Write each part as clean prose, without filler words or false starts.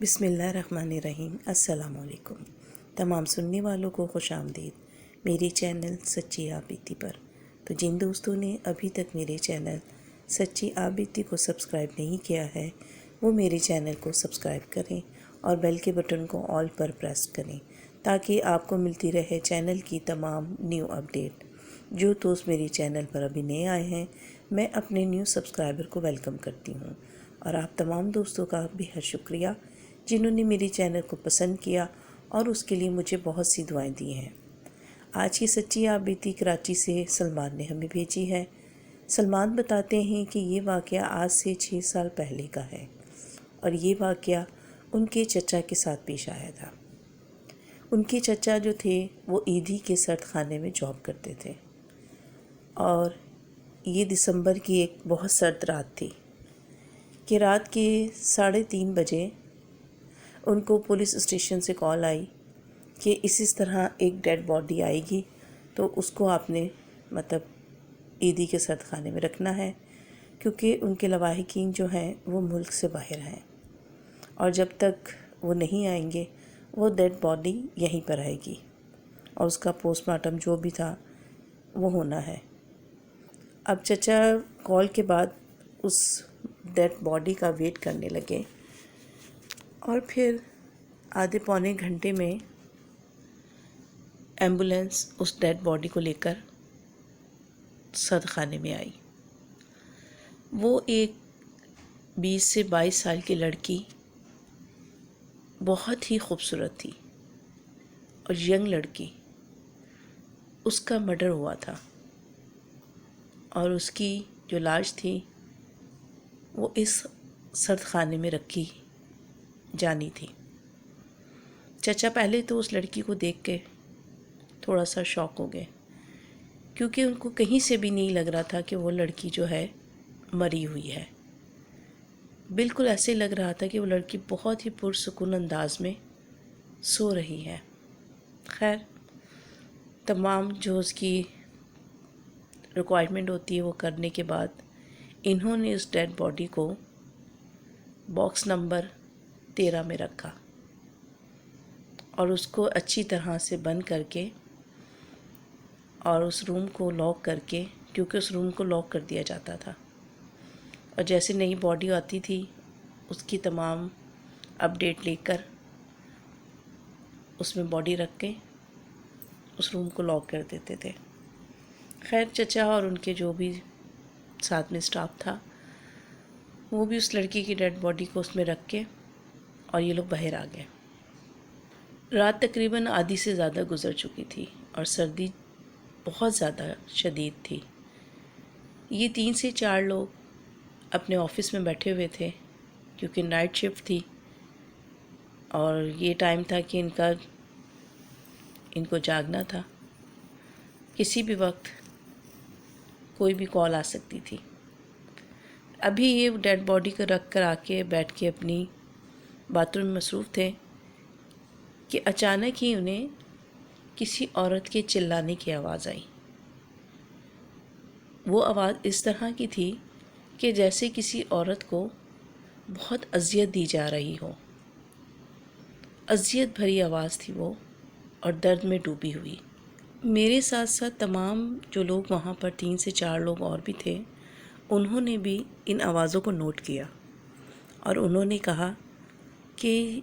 بسم اللہ الرحمن الرحیم۔ السلام علیکم تمام سننے والوں کو خوش آمدید میری چینل سچی آپ بیتی پر۔ تو جن دوستوں نے ابھی تک میرے چینل سچی آپ بیتی کو سبسکرائب نہیں کیا ہے وہ میرے چینل کو سبسکرائب کریں اور بیل کے بٹن کو آل پر پریس کریں تاکہ آپ کو ملتی رہے چینل کی تمام نیو اپڈیٹ۔ جو دوست میری چینل پر ابھی نئے آئے ہیں میں اپنے نیو سبسکرائبر کو ویلکم کرتی ہوں، اور آپ تمام دوستوں کا بہت شکریہ جنہوں نے میری چینل کو پسند کیا اور اس کے لیے مجھے بہت سی دعائیں دی ہیں۔ آج کی سچی آپ بیتی کراچی سے سلمان نے ہمیں بھیجی ہے۔ سلمان بتاتے ہیں کہ یہ واقعہ آج سے 6 سال پہلے کا ہے، اور یہ واقعہ ان کے چچا کے ساتھ پیش آیا تھا۔ ان کے چچا جو تھے وہ ایدھی کے سرد خانے میں جاب کرتے تھے، اور یہ دسمبر کی ایک بہت سرد رات تھی کہ رات کے 3:30 بجے ان کو پولیس اسٹیشن سے کال آئی کہ اس طرح ایک ڈیڈ باڈی آئے گی، تو اس کو آپ نے ایدھی کے سرد خانے میں رکھنا ہے، کیونکہ ان کے لواحقین جو ہیں وہ ملک سے باہر ہیں، اور جب تک وہ نہیں آئیں گے وہ ڈیڈ باڈی یہیں پر آئے گی، اور اس کا پوسٹ مارٹم جو بھی تھا وہ ہونا ہے۔ اب چچا کال کے بعد اس ڈیڈ باڈی کا ویٹ کرنے لگے، اور پھر آدھے پونے گھنٹے میں ایمبولینس اس ڈیڈ باڈی کو لے کر سرد خانے میں آئی۔ وہ ایک 20 سے 22 سال کی لڑکی، بہت ہی خوبصورت تھی اور ینگ لڑکی، اس کا مرڈر ہوا تھا، اور اس کی جو لاش تھی وہ اس سرد خانے میں رکھی جانی تھی۔ چچا پہلے تو اس لڑکی کو دیکھ کے تھوڑا سا شاک ہو گئے، کیونکہ ان کو کہیں سے بھی نہیں لگ رہا تھا کہ وہ لڑکی جو ہے مری ہوئی ہے۔ بالکل ایسے لگ رہا تھا کہ وہ لڑکی بہت ہی پرسکون انداز میں سو رہی ہے۔ خیر، تمام جو اس کی ریکوائرمنٹ ہوتی ہے وہ کرنے کے بعد انہوں نے اس ڈیڈ باڈی کو باکس نمبر 13 میں رکھا، اور اس کو اچھی طرح سے بند کر کے اور اس روم کو لاک کر کے، کیونکہ اس روم کو لاک کر دیا جاتا تھا، اور جیسے نئی باڈی آتی تھی اس کی تمام اپڈیٹ لے کر اس میں باڈی رکھ کے اس روم کو لاک کر دیتے تھے۔ خیر، چچا اور ان کے جو بھی ساتھ میں اسٹاف تھا وہ بھی اس لڑکی کی ڈیڈ باڈی کو اس میں رکھ کے اور یہ لوگ باہر آ گئے۔ رات تقریباً آدھی سے زیادہ گزر چکی تھی اور سردی بہت زیادہ شدید تھی۔ یہ 3 سے 4 لوگ اپنے آفس میں بیٹھے ہوئے تھے، کیونکہ نائٹ شفٹ تھی، اور یہ ٹائم تھا کہ ان کو جاگنا تھا، کسی بھی وقت کوئی بھی کال آ سکتی تھی۔ ابھی یہ ڈیڈ باڈی کو رکھ کر آ کے بیٹھ کے اپنی باتوں میں مصروف تھے کہ اچانک ہی انہیں کسی عورت کے چلانے کی آواز آئی۔ وہ آواز اس طرح کی تھی کہ جیسے کسی عورت کو بہت اذیت دی جا رہی ہو۔ اذیت بھری آواز تھی وہ، اور درد میں ڈوبی ہوئی۔ میرے ساتھ ساتھ تمام جو لوگ وہاں پر 3 سے 4 لوگ اور بھی تھے، انہوں نے بھی ان آوازوں کو نوٹ کیا، اور انہوں نے کہا کہ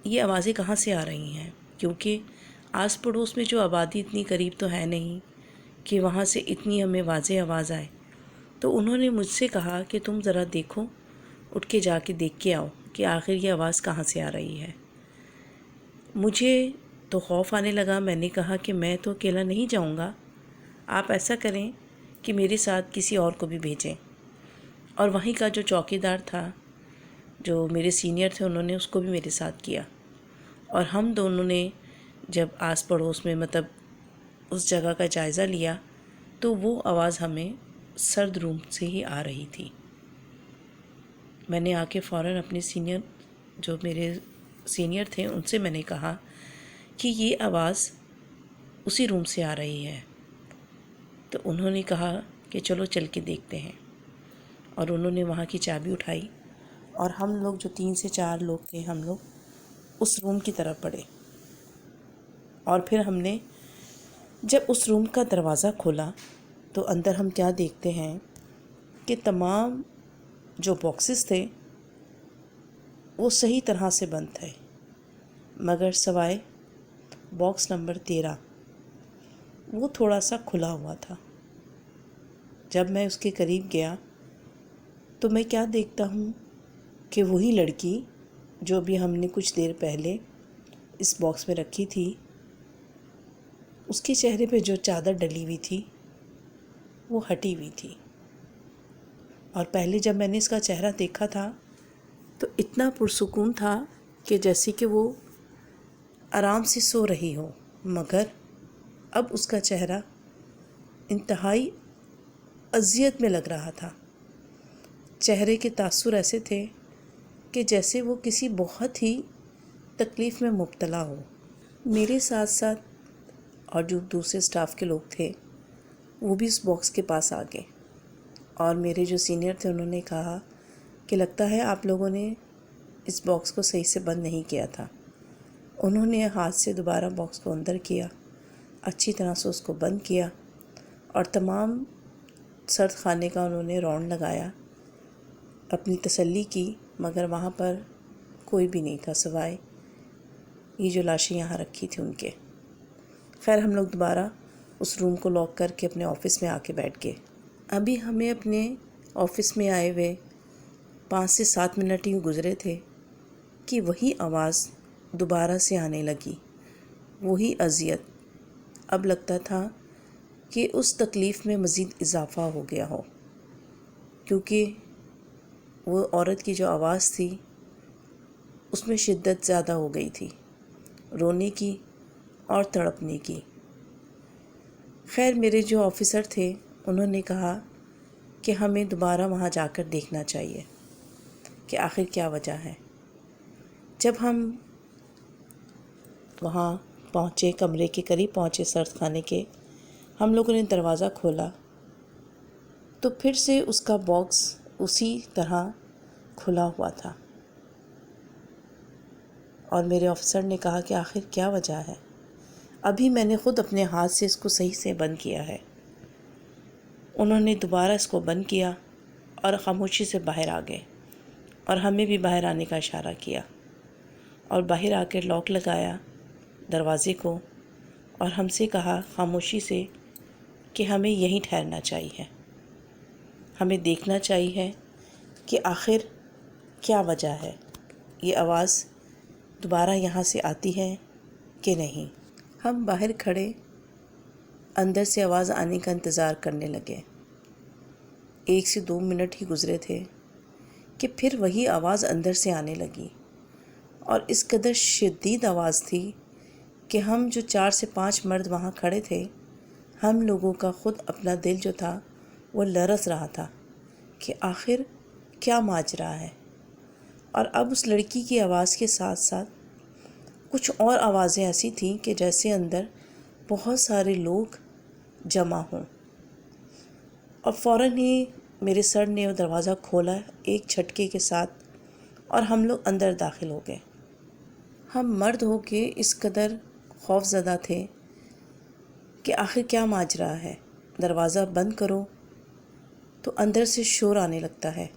یہ آوازیں کہاں سے آ رہی ہیں، کیونکہ آس پڑوس میں جو آبادی اتنی قریب تو ہے نہیں کہ وہاں سے اتنی ہمیں واضح آواز آئے۔ تو انہوں نے مجھ سے کہا کہ تم ذرا دیکھو، اٹھ کے جا کے دیکھ کے آؤ کہ آخر یہ آواز کہاں سے آ رہی ہے۔ مجھے تو خوف آنے لگا۔ میں نے کہا کہ میں تو اکیلا نہیں جاؤں گا، آپ ایسا کریں کہ میرے ساتھ کسی اور کو بھی بھیجیں، اور وہیں کا جو چوکی دار تھا، جو میرے سینئر تھے، انہوں نے اس کو بھی میرے ساتھ کیا، اور ہم دونوں نے جب آس پڑوس میں اس جگہ کا جائزہ لیا تو وہ آواز ہمیں سرد روم سے ہی آ رہی تھی۔ میں نے آ کے فوراً اپنے جو میرے سینئر تھے ان سے میں نے کہا کہ یہ آواز اسی روم سے آ رہی ہے۔ تو انہوں نے کہا کہ چلو چل کے دیکھتے ہیں، اور انہوں نے وہاں کی چابی اٹھائی اور ہم لوگ جو 3 سے 4 لوگ تھے، ہم لوگ اس روم کی طرف بڑھے، اور پھر ہم نے جب اس روم کا دروازہ کھولا تو اندر ہم کیا دیکھتے ہیں کہ تمام جو باکسز تھے وہ صحیح طرح سے بند تھے، مگر سوائے باکس نمبر 13 وہ تھوڑا سا کھلا ہوا تھا۔ جب میں اس کے قریب گیا تو میں کیا دیکھتا ہوں کہ وہی لڑکی جو بھی ہم نے کچھ دیر پہلے اس باکس میں رکھی تھی، اس کے چہرے پہ جو چادر ڈلی ہوئی تھی وہ ہٹی ہوئی تھی، اور پہلے جب میں نے اس کا چہرہ دیکھا تھا تو اتنا پرسکون تھا کہ جیسے کہ وہ آرام سے سو رہی ہو، مگر اب اس کا چہرہ انتہائی اذیت میں لگ رہا تھا۔ چہرے کے تاثر ایسے تھے کہ جیسے وہ کسی بہت ہی تکلیف میں مبتلا ہو۔ میرے ساتھ ساتھ اور جو دوسرے اسٹاف کے لوگ تھے وہ بھی اس باکس کے پاس آ گئے، اور میرے جو سینئر تھے انہوں نے کہا کہ لگتا ہے آپ لوگوں نے اس باکس کو صحیح سے بند نہیں کیا تھا۔ انہوں نے ہاتھ سے دوبارہ باکس کو اندر کیا، اچھی طرح سے اس کو بند کیا، اور تمام سرد خانے کا انہوں نے راؤنڈ لگایا، اپنی تسلی کی، مگر وہاں پر کوئی بھی نہیں تھا سوائے یہ جو لاشیں یہاں رکھی تھی ان کے۔ خیر ہم لوگ دوبارہ اس روم کو لاک کر کے اپنے آفس میں آ کے بیٹھ گئے۔ ابھی ہمیں اپنے آفس میں آئے ہوئے 5 سے 7 منٹ ہی گزرے تھے کہ وہی آواز دوبارہ سے آنے لگی، وہی اذیت۔ اب لگتا تھا کہ اس تکلیف میں مزید اضافہ ہو گیا ہو، کیونکہ وہ عورت کی جو آواز تھی اس میں شدت زیادہ ہو گئی تھی، رونے کی اور تڑپنے کی۔ خیر میرے جو آفیسر تھے انہوں نے کہا کہ ہمیں دوبارہ وہاں جا کر دیکھنا چاہیے کہ آخر کیا وجہ ہے۔ جب ہم وہاں پہنچے، کمرے کے قریب پہنچے سرد خانے کے، ہم لوگوں نے دروازہ کھولا تو پھر سے اس کا باکس اسی طرح کھلا ہوا تھا، اور میرے آفیسر نے کہا کہ آخر کیا وجہ ہے؟ ابھی میں نے خود اپنے ہاتھ سے اس کو صحیح سے بند کیا ہے۔ انہوں نے دوبارہ اس کو بند کیا اور خاموشی سے باہر آ گئے، اور ہمیں بھی باہر آنے کا اشارہ کیا، اور باہر آ کر لاک لگایا دروازے کو، اور ہم سے کہا خاموشی سے کہ ہمیں یہیں ٹھہرنا چاہیے، ہمیں دیکھنا چاہیے کہ آخر کیا وجہ ہے، یہ آواز دوبارہ یہاں سے آتی ہے کہ نہیں۔ ہم باہر کھڑے اندر سے آواز آنے کا انتظار کرنے لگے۔ 1 سے 2 منٹ ہی گزرے تھے کہ پھر وہی آواز اندر سے آنے لگی، اور اس قدر شدید آواز تھی کہ ہم جو 4 سے 5 مرد وہاں کھڑے تھے، ہم لوگوں کا خود اپنا دل جو تھا وہ لرز رہا تھا کہ آخر کیا ماجرا ہے۔ اور اب اس لڑکی کی آواز کے ساتھ ساتھ کچھ اور آوازیں ایسی تھیں کہ جیسے اندر بہت سارے لوگ جمع ہوں، اور فوراً ہی میرے سر نے وہ دروازہ کھولا ایک جھٹکے کے ساتھ، اور ہم لوگ اندر داخل ہو گئے۔ ہم مرد ہو کے اس قدر خوف زدہ تھے کہ آخر کیا ماجرا ہے، دروازہ بند کرو تو اندر سے شور آنے لگتا ہے،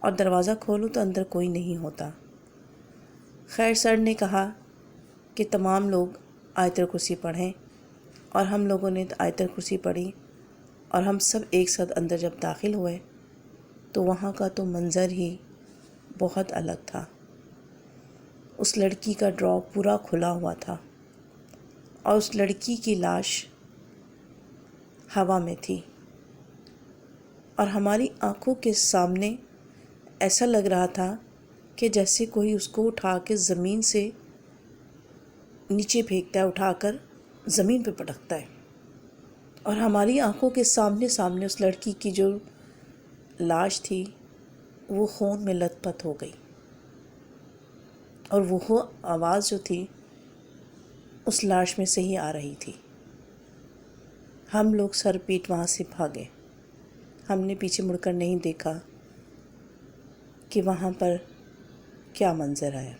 اور دروازہ کھولو تو اندر کوئی نہیں ہوتا۔ خیر سر نے کہا کہ تمام لوگ آیت الکرسی پڑھیں، اور ہم لوگوں نے آیت الکرسی پڑھی، اور ہم سب ایک ساتھ اندر جب داخل ہوئے تو وہاں کا تو منظر ہی بہت الگ تھا۔ اس لڑکی کا ڈرا پورا کھلا ہوا تھا، اور اس لڑکی کی لاش ہوا میں تھی، اور ہماری آنکھوں کے سامنے ایسا لگ رہا تھا کہ جیسے کوئی اس کو اٹھا کے زمین سے نیچے پھینکتا ہے، اٹھا کر زمین پہ پٹکتا ہے، اور ہماری آنکھوں کے سامنے اس لڑکی کی جو لاش تھی وہ خون میں لت پت ہو گئی، اور وہ آواز جو تھی اس لاش میں سے ہی آ رہی تھی۔ ہم لوگ سر پیٹ وہاں سے بھاگے، ہم نے پیچھے مڑ کر نہیں دیکھا کہ وہاں پر کیا منظر آیا۔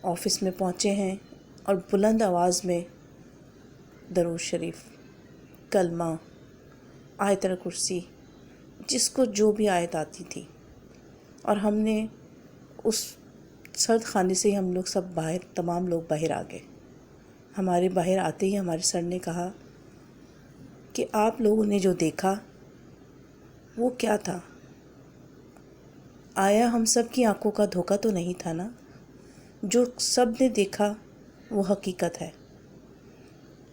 آفس میں پہنچے ہیں اور بلند آواز میں درود شریف، کلمہ، آیت الکرسی، جس کو جو بھی آیت آتی تھی، اور ہم نے اس سرد خانے سے ہی ہم لوگ سب باہر، تمام لوگ باہر آ گئے۔ ہمارے باہر آتے ہی ہمارے سر نے کہا کہ آپ لوگوں نے جو دیکھا وہ کیا تھا؟ آیا ہم سب کی آنکھوں کا دھوکہ تو نہیں تھا نا؟ جو سب نے دیکھا وہ حقیقت ہے۔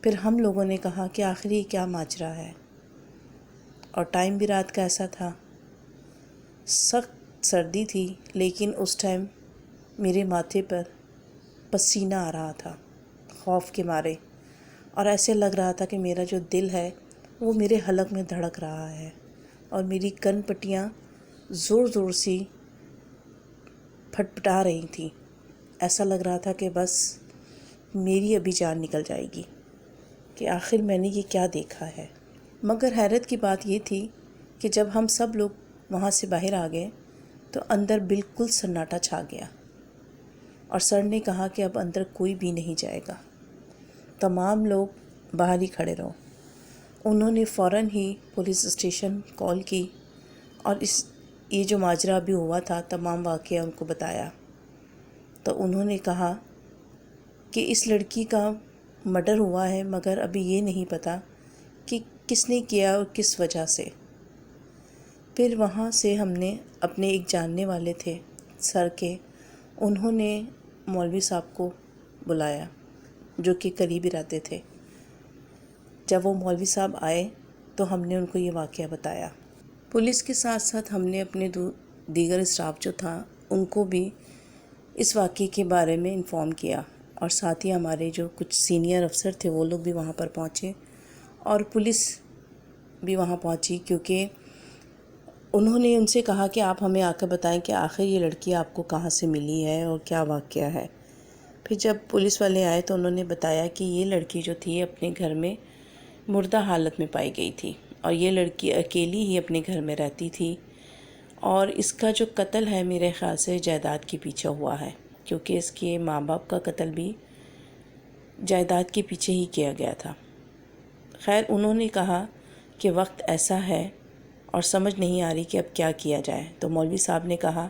پھر ہم لوگوں نے کہا کہ آخر یہ کیا ماجرا ہے، اور ٹائم بھی رات کا ایسا تھا، سخت سردی تھی، لیکن اس ٹائم میرے ماتھے پر پسینہ آ رہا تھا خوف کے مارے، اور ایسے لگ رہا تھا کہ میرا جو دل ہے وہ میرے حلق میں دھڑک رہا ہے، اور میری کن پٹیاں زور زور سی پھٹ پٹا رہی تھیں۔ ایسا لگ رہا تھا کہ بس میری ابھی جان نکل جائے گی، کہ آخر میں نے یہ کیا دیکھا ہے۔ مگر حیرت کی بات یہ تھی کہ جب ہم سب لوگ وہاں سے باہر آ گئے تو اندر بالکل سناٹا چھا گیا، اور سر نے کہا کہ اب اندر کوئی بھی نہیں جائے گا، تمام لوگ باہر ہی کھڑے رہو۔ انہوں نے فوراً ہی پولیس اسٹیشن کال کی، اور یہ جو ماجرا بھی ہوا تھا تمام واقعہ ان کو بتایا، تو انہوں نے کہا کہ اس لڑکی کا مرڈر ہوا ہے، مگر ابھی یہ نہیں پتہ کہ کس نے کیا اور کس وجہ سے۔ پھر وہاں سے ہم نے اپنے ایک جاننے والے تھے سر کے، انہوں نے مولوی صاحب کو بلایا جو کہ قریب ہی رہتے تھے۔ جب وہ مولوی صاحب آئے تو ہم نے ان کو یہ واقعہ بتایا۔ پولیس کے ساتھ ساتھ ہم نے اپنے دیگر اسٹاف جو تھا ان کو بھی اس واقعے کے بارے میں انفارم کیا، اور ساتھ ہی ہمارے جو کچھ سینئر افسر تھے وہ لوگ بھی وہاں پر پہنچے، اور پولیس بھی وہاں پہنچی، کیونکہ انہوں نے ان سے کہا کہ آپ ہمیں آ کر بتائیں کہ آخر یہ لڑکی آپ کو کہاں سے ملی ہے اور کیا واقعہ ہے۔ پھر جب پولیس والے آئے تو انہوں نے بتایا کہ یہ لڑکی جو تھی اپنے گھر میں مردہ حالت میں پائی گئی تھی، اور یہ لڑکی اکیلی ہی اپنے گھر میں رہتی تھی، اور اس کا جو قتل ہے میرے خیال سے جائیداد کے پیچھے ہوا ہے، کیونکہ اس کے ماں باپ کا قتل بھی جائیداد کے پیچھے ہی کیا گیا تھا۔ خیر، انہوں نے کہا کہ وقت ایسا ہے اور سمجھ نہیں آ رہی کہ اب کیا کیا جائے، تو مولوی صاحب نے کہا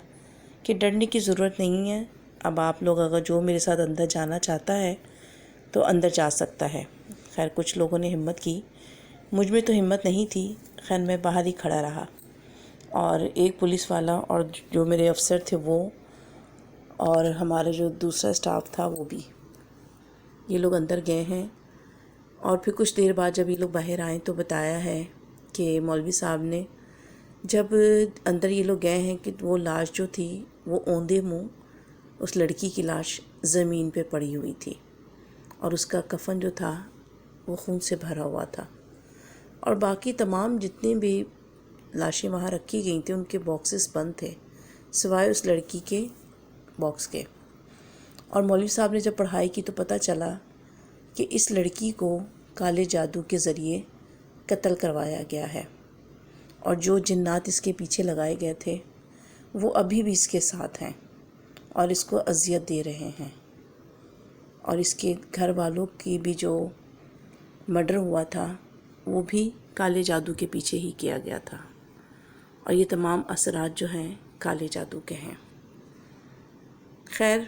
کہ ڈرنے کی ضرورت نہیں ہے، اب آپ لوگ اگر جو میرے ساتھ اندر جانا چاہتا ہے تو اندر جا سکتا ہے۔ خیر، کچھ لوگوں نے ہمت کی، مجھ میں تو ہمت نہیں تھی، خیر میں باہر ہی کھڑا رہا، اور ایک پولیس والا اور جو میرے افسر تھے وہ، اور ہمارا جو دوسرا اسٹاف تھا وہ بھی، یہ لوگ اندر گئے ہیں۔ اور پھر کچھ دیر بعد جب یہ لوگ باہر آئیں تو بتایا ہے کہ مولوی صاحب نے جب اندر یہ لوگ گئے ہیں کہ وہ لاش جو تھی وہ اوندے منہ اس لڑکی کی لاش زمین پہ پڑی ہوئی تھی، اور اس کا کفن جو تھا وہ خون سے بھرا ہوا تھا، اور باقی تمام جتنے بھی لاشیں وہاں رکھی گئی تھیں ان کے باکسز بند تھے سوائے اس لڑکی کے باکس کے۔ اور مولوی صاحب نے جب پڑھائی کی تو پتہ چلا کہ اس لڑکی کو کالے جادو کے ذریعے قتل کروایا گیا ہے، اور جو جنات اس کے پیچھے لگائے گئے تھے وہ ابھی بھی اس کے ساتھ ہیں اور اس کو اذیت دے رہے ہیں، اور اس کے گھر والوں کی بھی جو مرڈر ہوا تھا وہ بھی کالے جادو کے پیچھے ہی کیا گیا تھا، اور یہ تمام اثرات جو ہیں کالے جادو کے ہیں۔ خیر،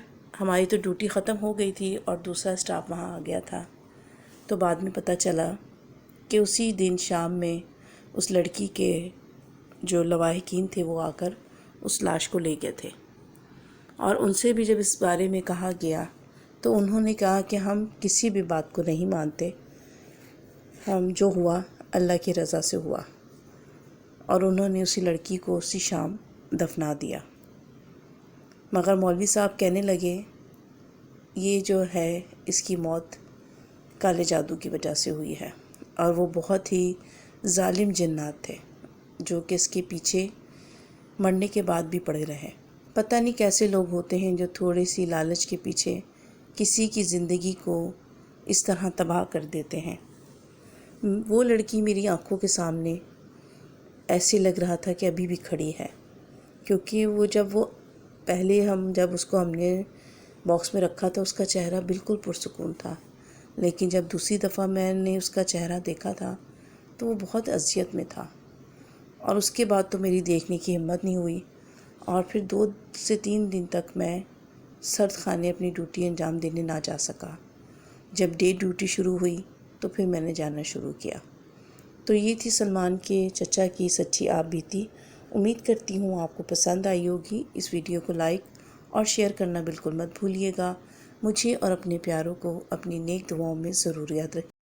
ہماری تو ڈیوٹی ختم ہو گئی تھی اور دوسرا اسٹاف وہاں آ گیا تھا، تو بعد میں پتہ چلا کہ اسی دن شام میں اس لڑکی کے جو لواحقین تھے وہ آ کر اس لاش کو لے گئے تھے، اور ان سے بھی جب اس بارے میں کہا گیا تو انہوں نے کہا کہ ہم کسی بھی بات کو نہیں مانتے، ہم جو ہوا اللہ کی رضا سے ہوا، اور انہوں نے اسی لڑکی کو اسی شام دفنا دیا۔ مگر مولوی صاحب کہنے لگے یہ جو ہے اس کی موت کالے جادو کی وجہ سے ہوئی ہے، اور وہ بہت ہی ظالم جنات تھے جو کہ اس کے پیچھے مرنے کے بعد بھی پڑے رہے۔ پتہ نہیں کیسے لوگ ہوتے ہیں جو تھوڑی سی لالچ کے پیچھے کسی کی زندگی کو اس طرح تباہ کر دیتے ہیں۔ وہ لڑکی میری آنکھوں کے سامنے ایسے لگ رہا تھا کہ ابھی بھی کھڑی ہے، کیونکہ وہ پہلے جب اس کو ہم نے باکس میں رکھا تھا اس کا چہرہ بالکل پرسکون تھا، لیکن جب دوسری دفعہ میں نے اس کا چہرہ دیکھا تھا تو وہ بہت اذیت میں تھا، اور اس کے بعد تو میری دیکھنے کی ہمت نہیں ہوئی، اور پھر 2 سے 3 دن تک میں سرد خانے اپنی ڈیوٹی انجام دینے نہ جا سکا۔ جب ڈے ڈیوٹی شروع ہوئی تو پھر میں نے جانا شروع کیا۔ تو یہ تھی سلمان کے چچا کی سچی آپ بیتی۔ امید کرتی ہوں آپ کو پسند آئی ہوگی۔ اس ویڈیو کو لائک اور شیئر کرنا بالکل مت بھولیے گا۔ مجھے اور اپنے پیاروں کو اپنی نیک دعاؤں میں ضرور یاد رکھیں۔